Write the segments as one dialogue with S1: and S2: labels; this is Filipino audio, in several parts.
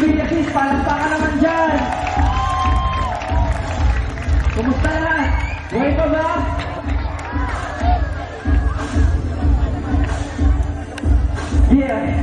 S1: Villasis, palakpakan naman dyan. Kumusta na? Buhay pa ba? Yeah.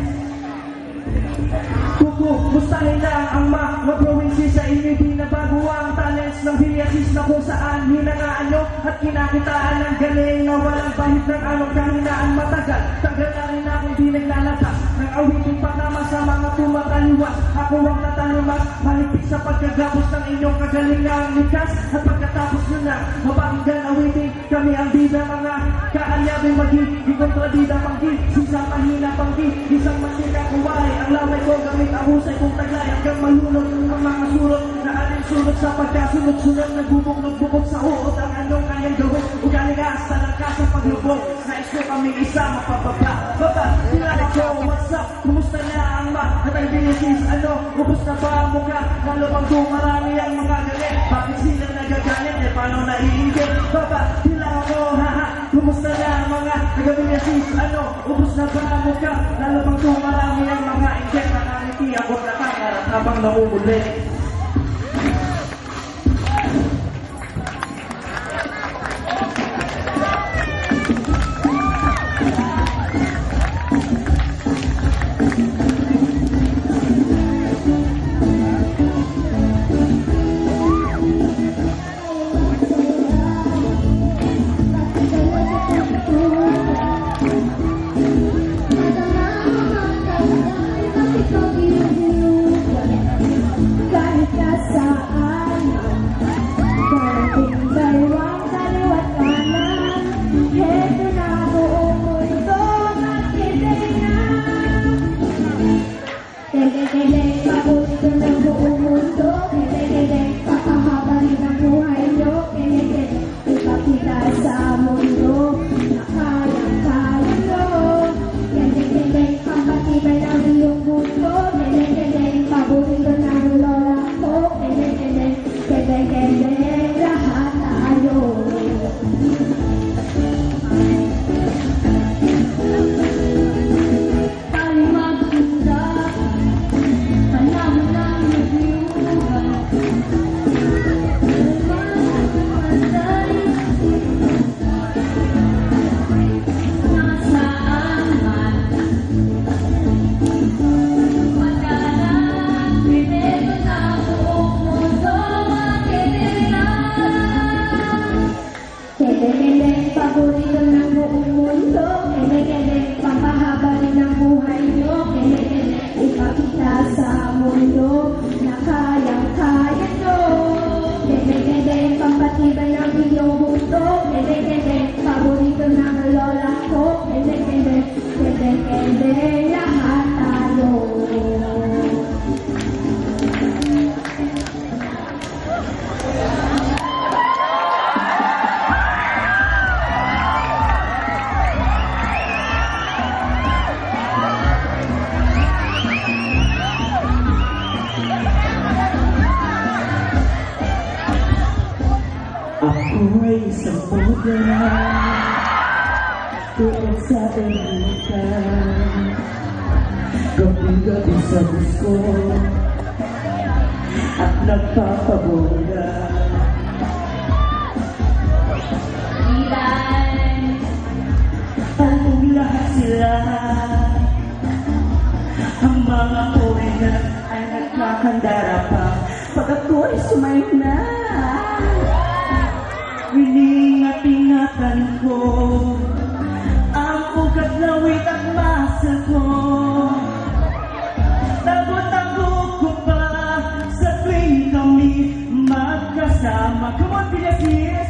S1: Kumustahin lang ang mga province sa inyo. Di na bago ang talents ng Villasis na kung saan hinangaan nyo at kinakitaan ng galing na walang bahit ng anong kahinaan matagal. Tagal na rin akong di naglalatas ng awitin patama sa mga tumataliwas. Ako ang natalimas, mahigpit sa pagkagapos ng inyong kagalingang likas. At pagkatapos nyo na mapakinggan awitin, kami ang bida mga kaalyabing magi. Di kontradida panggi, sisa mahina panggi. Isang mantika kuwari, ang laway ko gamit ang husay kong taglay. Hanggang malunod ang mga surot na alinsunod sa pagkasunod-sunod. Nagbubok sa uot ang anong kayang gawin. Ugaligas, talangka sa paglubog. Nais ko kami isa mapababa. Baba, kilala ko, what's up? Kumusta na ang at ang Villasis? Ano, ubus na ba ang mukha? Lalo bang dumarami ang mga galit? Bakit sila nagagalit? E paano naiingit? Baba, kilala ko, haha. Kumusta na ang mga taga-Villasis? Ano, ubus na ba ang mukha? Lalo bang dumarami ang mga ingit? Nakangiti ako nakakarap habang nauulit.
S2: Ako'y isang puga tulad sa dalita. Gabi-gabi sa gusto at nagpapabongga. Ilan ang lahat sila, ang mga foreigner ay nagkakandara pa pag ako'y sumayo na. Iningat-ingatan ko ang ugat na wit at muscle ko. Tago-tago ko pa sa tuwing kami magkasama. Come on, Villasis!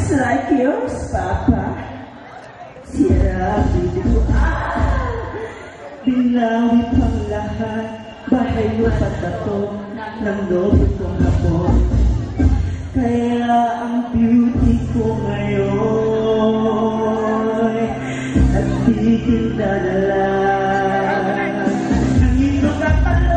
S2: just like yours, Papa. Sira ko, binawi pang lahat. Bahay mo patato ng nobyo kong hapon. Kaya ang beauty ko ngayon nagtigil na lang ng iyong katalon.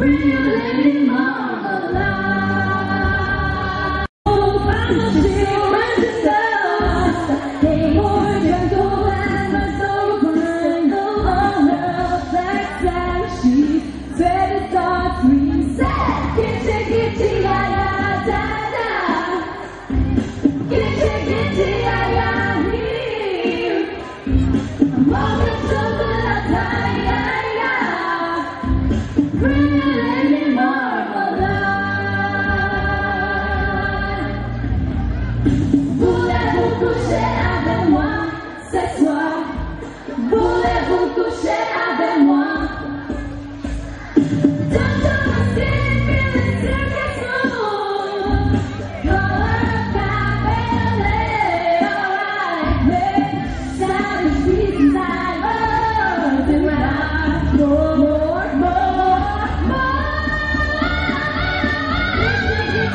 S3: Bring your lady mama alive.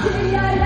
S3: Kilala